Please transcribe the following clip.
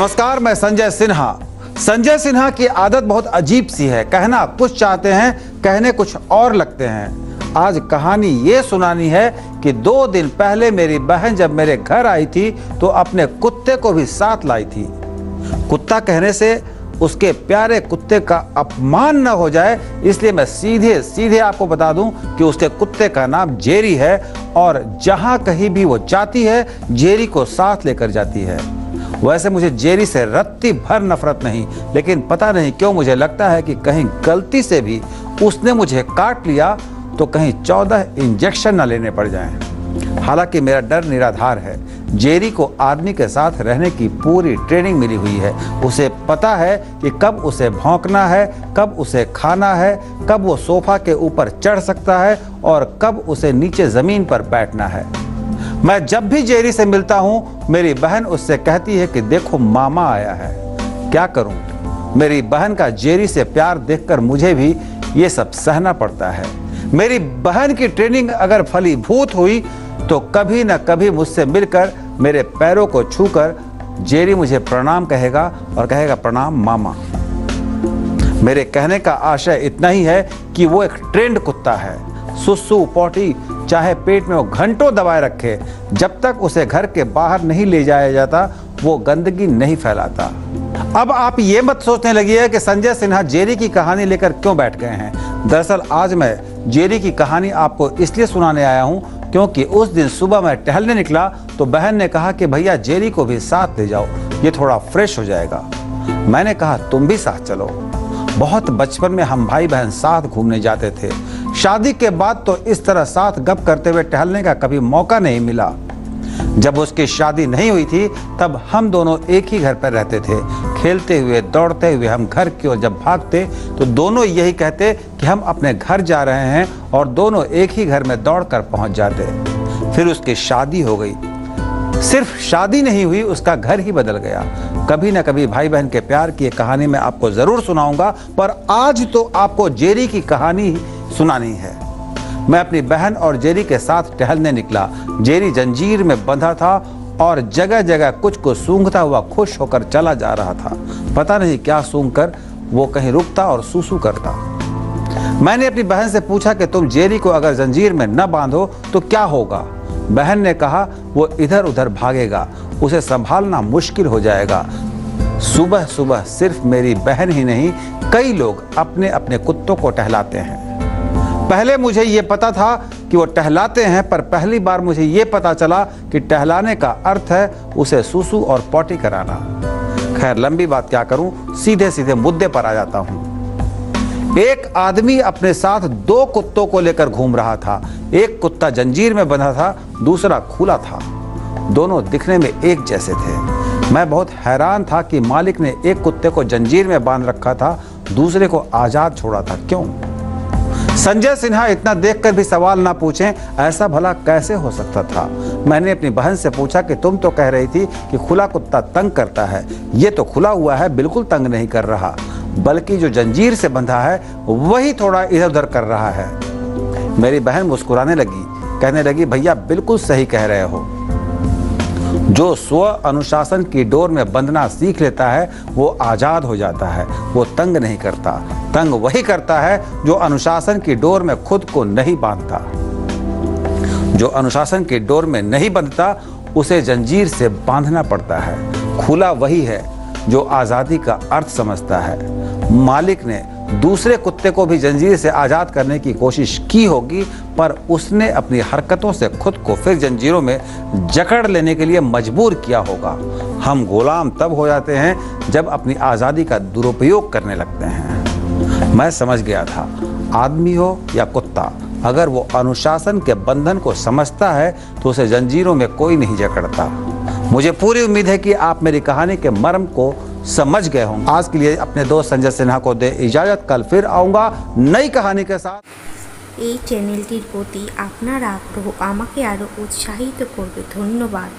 नमस्कार, मैं संजय सिन्हा। संजय सिन्हा की आदत बहुत अजीब सी है, कहना कुछ चाहते हैं, कहने कुछ और लगते हैं। आज कहानी ये सुनानी है कि 2 दिन पहले मेरी बहन जब मेरे घर आई थी तो अपने कुत्ते को भी साथ लाई थी। कुत्ता कहने से उसके प्यारे कुत्ते का अपमान न हो जाए, इसलिए मैं सीधे सीधे आपको बता दूं कि उसके कुत्ते का नाम जेरी है और जहां कहीं भी वो जाती है जेरी को साथ लेकर जाती है। वैसे मुझे जेरी से रत्ती भर नफरत नहीं, लेकिन पता नहीं क्यों मुझे लगता है कि कहीं गलती से भी उसने मुझे काट लिया तो कहीं 14 इंजेक्शन न लेने पड़ जाएं। हालांकि मेरा डर निराधार है। जेरी को आदमी के साथ रहने की पूरी ट्रेनिंग मिली हुई है। उसे पता है कि कब उसे भौंकना है, कब उसे खाना है, कब वो सोफा के ऊपर चढ़ सकता है और कब उसे नीचे जमीन पर बैठना है। मैं जब भी जेरी से मिलता हूँ मेरी बहन उससे कहती है कि देखो मामा आया है। क्या करूँ, मेरी बहन का जेरी से प्यार देखकर मुझे भी ये सब सहना पड़ता है। मेरी बहन की ट्रेनिंग अगर फलीभूत हुई तो कभी न कभी मुझसे मिलकर मेरे पैरों को छूकर जेरी मुझे प्रणाम कहेगा और कहेगा प्रणाम मामा। मेरे कहने का आशय इतना ही है कि वो एक ट्रेंड कुत्ता है। सुसु पोटी चाहे पेट में वो घंटों दबाए रखे, जब तक उसे घर के बाहर नहीं ले जाया जाता वो गंदगी नहीं फैलाता। अब आप ये मत सोचने लगिए कि संजय सिन्हा जेरी की कहानी लेकर क्यों बैठ गए हैं। दरअसल आज मैं जेरी की कहानी आपको इसलिए सुनाने आया हूँ क्योंकि उस दिन सुबह मैं टहलने निकला तो बहन ने कहा कि भैया जेरी को भी साथ ले जाओ, ये थोड़ा फ्रेश हो जाएगा। मैंने कहा तुम भी साथ चलो। बहुत बचपन में हम भाई बहन साथ घूमने जाते थे। शादी के बाद तो इस तरह साथ गप करते हुए टहलने का कभी मौका नहीं मिला। जब उसकी शादी नहीं हुई थी तब हम दोनों एक ही घर पर रहते थे। खेलते हुए दौड़ते हुए हम घर की ओर जब भागते तो दोनों यही कहते कि हम अपने घर जा रहे हैं और दोनों एक ही घर में दौड़कर पहुंच जाते। फिर उसकी शादी हो गई। सिर्फ शादी नहीं हुई, उसका घर ही बदल गया। कभी न कभी भाई बहन के प्यार की कहानी मैं आपको जरूर सुनाऊंगा, पर आज तो आपको जेरी की कहानी सुनानी है। मैं अपनी बहन और जेरी के साथ टहलने निकला। जेरी जंजीर में बंधा था और जगह जगह कुछ को सूंघता हुआ खुश होकर चला जा रहा था। पता नहीं क्या सूंघकर वो कहीं रुकता और सूसू करता। मैंने अपनी बहन से पूछा कि तुम जेरी को अगर जंजीर में न बांधो तो क्या होगा। बहन ने कहा वो इधर उधर भागेगा, उसे संभालना मुश्किल हो जाएगा। सुबह सुबह सिर्फ मेरी बहन ही नहीं, कई लोग अपने अपने कुत्तों को टहलाते हैं। पहले मुझे ये पता था कि वो टहलाते हैं, पर पहली बार मुझे ये पता चला कि टहलाने का अर्थ है उसे सूसू और पॉटी कराना। खैर लंबी बात क्या करूं, सीधे सीधे मुद्दे पर आ जाता हूं। एक आदमी अपने साथ 2 कुत्तों को लेकर घूम रहा था। एक कुत्ता जंजीर में बंधा था, दूसरा खुला था। दोनों दिखने में एक जैसे थे। मैं बहुत हैरान था कि मालिक ने एक कुत्ते को जंजीर में बांध रखा था, दूसरे को आजाद छोड़ा था। क्यों? संजय सिन्हा इतना देखकर भी सवाल ना पूछें, ऐसा भला कैसे हो सकता था। मैंने अपनी बहन से पूछा कि तुम तो कह रही थी कि खुला कुत्ता तंग करता है, ये तो खुला हुआ है, बिल्कुल तंग नहीं कर रहा, बल्कि जो जंजीर से बंधा है वही थोड़ा इधर उधर कर रहा है। मेरी बहन मुस्कुराने लगी, कहने लगी भैया बिल्कुल सही कह रहे हो। जो स्व अनुशासन की डोर में बंधना सीख लेता है वो आजाद हो जाता है, वो तंग नहीं करता। तंग वही करता है जो अनुशासन की डोर में खुद को नहीं बांधता। जो अनुशासन की डोर में नहीं बंधता उसे जंजीर से बांधना पड़ता है। खुला वही है जो आजादी का अर्थ समझता है। मालिक ने दूसरे कुत्ते को भी जंजीर से आजाद करने की कोशिश की होगी, पर उसने अपनी हरकतों से खुद को फिर जंजीरों में जकड़ लेने के लिए मजबूर किया होगा। हम गुलाम तब हो जाते हैं जब अपनी आज़ादी का दुरुपयोग करने लगते हैं। मैं समझ गया था, आदमी हो या कुत्ता, अगर वो अनुशासन के बंधन को समझता है तो उसे जंजीरों में कोई नहीं जकड़ता। मुझे पूरी उम्मीद है कि आप मेरी कहानी के मर्म को समझ गए होंगे। आज के लिए अपने दोस्त संजय सिन्हा को दे इजाजत। कल फिर आऊंगा नई कहानी के साथ। এই চ্যানেলটির প্রতি আপনার আগ্রহ আমাকে আরও উৎসাহিত করবে। ধন্যবাদ।